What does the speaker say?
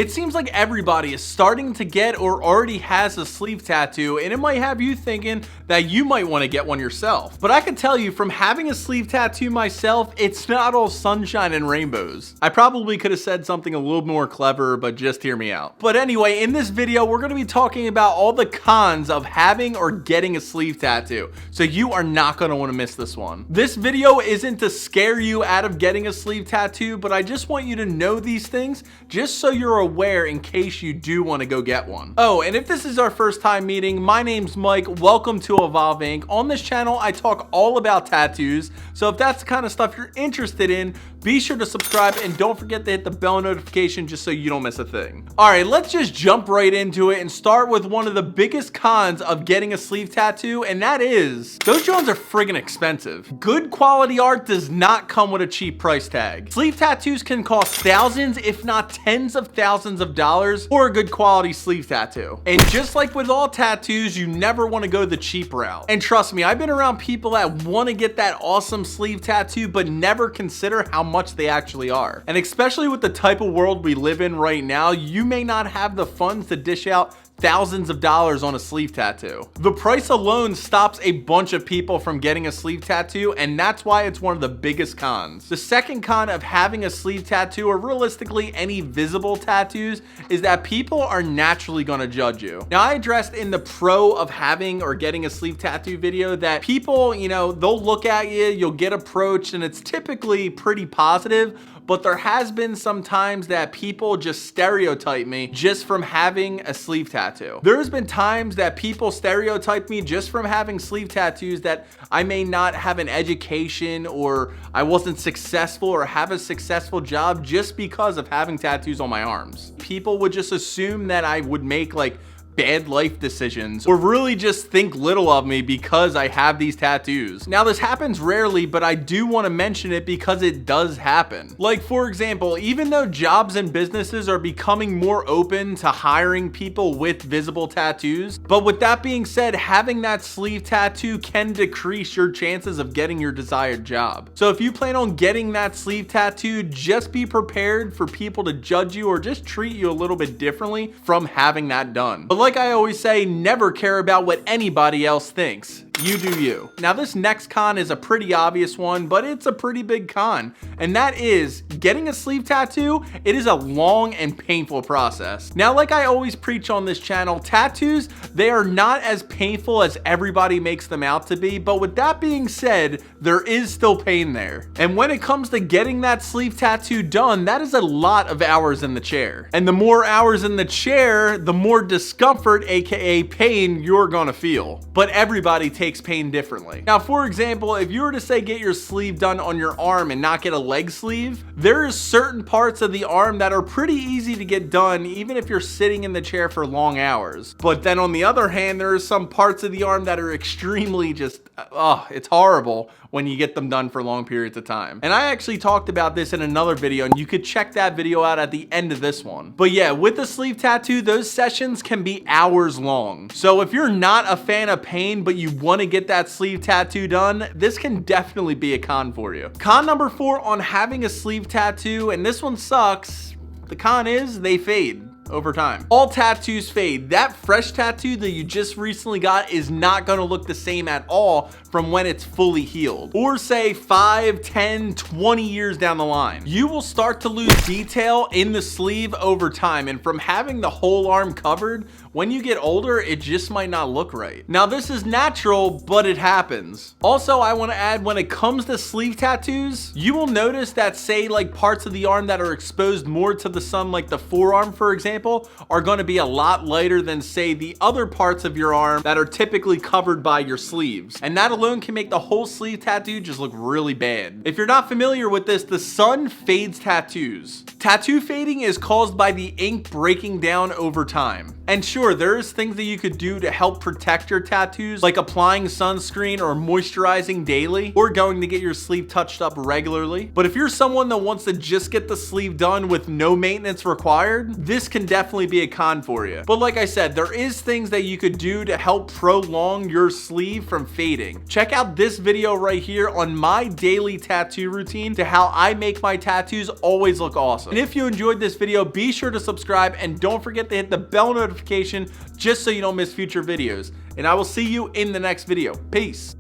It seems like everybody is starting to get or already has a sleeve tattoo, and it might have you thinking that you might want to get one yourself. But I can tell you from having a sleeve tattoo myself, it's not all sunshine and rainbows. I probably could have said something a little more clever, but just hear me out. But anyway, in this video, we're going to be talking about all the cons of having or getting a sleeve tattoo. So you are not going to want to miss this one. This video isn't to scare you out of getting a sleeve tattoo, but I just want you to know these things just so you're aware in case you do want to go get one. Oh, and if this is our first time meeting, my name's Mike. Welcome to EvolveINK. On this channel, I talk all about tattoos. So if that's the kind of stuff you're interested in, be sure to subscribe and don't forget to hit the bell notification just so you don't miss a thing. All right, let's just jump right into it and start with one of the biggest cons of getting a sleeve tattoo, and that is those joints are friggin' expensive. Good quality art does not come with a cheap price tag. Sleeve tattoos can cost thousands, if not tens of thousands of dollars for a good quality sleeve tattoo. And just like with all tattoos, you never want to go the cheap route. And trust me, I've been around people that want to get that awesome sleeve tattoo but never consider how much they actually are. And especially with the type of world we live in right now, you may not have the funds to dish out thousands of dollars on a sleeve tattoo. The price alone stops a bunch of people from getting a sleeve tattoo, and that's why it's one of the biggest cons. The second con of having a sleeve tattoo, or realistically any visible tattoos, is that people are naturally gonna judge you. Now, I addressed in the pro of having or getting a sleeve tattoo video that people, they'll look at you, you'll get approached, and it's typically pretty positive. But there has been some times that people just stereotype me just from having a sleeve tattoo. There's been times that people stereotype me just from having sleeve tattoos that I may not have an education, or I wasn't successful or have a successful job just because of having tattoos on my arms. People would just assume that I would make bad life decisions or really just think little of me because I have these tattoos. Now, this happens rarely, but I do want to mention it because it does happen. Like, for example, even though jobs and businesses are becoming more open to hiring people with visible tattoos, but with that being said, having that sleeve tattoo can decrease your chances of getting your desired job. So if you plan on getting that sleeve tattoo, just be prepared for people to judge you or just treat you a little bit differently from having that done. But like I always say, never care about what anybody else thinks. You do you. Now, this next con is a pretty obvious one, but it's a pretty big con, and that is getting a sleeve tattoo. It is a long and painful process. Now, like I always preach on this channel, tattoos, they are not as painful as everybody makes them out to be, but with that being said, there is still pain there. And when it comes to getting that sleeve tattoo done, that is a lot of hours in the chair. And the more hours in the chair, the more discomfort, aka pain, you're gonna feel. But everybody takes pain differently. Now, for example, if you were to say get your sleeve done on your arm and not get a leg sleeve, there is certain parts of the arm that are pretty easy to get done even if you're sitting in the chair for long hours. But then on the other hand, there are some parts of the arm that are extremely it's horrible when you get them done for long periods of time. And I actually talked about this in another video, and you could check that video out at the end of this one. But yeah, with the sleeve tattoo, those sessions can be hours long. So if you're not a fan of pain, but you want to get that sleeve tattoo done, this can definitely be a con for you. Con number 4 on having a sleeve tattoo, and this one sucks. The con is they fade over time. All tattoos fade. That fresh tattoo that you just recently got is not gonna look the same at all from when it's fully healed. Or say 5, 10, 20 years down the line. You will start to lose detail in the sleeve over time, and from having the whole arm covered, when you get older, it just might not look right. Now, this is natural, but it happens. Also, I want to add, when it comes to sleeve tattoos, you will notice that, say, parts of the arm that are exposed more to the sun, like the forearm, for example, are going to be a lot lighter than, say, the other parts of your arm that are typically covered by your sleeves. And that alone can make the whole sleeve tattoo just look really bad. If you're not familiar with this, the sun fades tattoos. Tattoo fading is caused by the ink breaking down over time. And sure, there's things that you could do to help protect your tattoos, like applying sunscreen or moisturizing daily, or going to get your sleeve touched up regularly. But if you're someone that wants to just get the sleeve done with no maintenance required, this can definitely be a con for you. But like I said, there is things that you could do to help prolong your sleeve from fading. Check out this video right here on my daily tattoo routine to how I make my tattoos always look awesome. And if you enjoyed this video, be sure to subscribe and don't forget to hit the bell notification just so you don't miss future videos. And I will see you in the next video. Peace.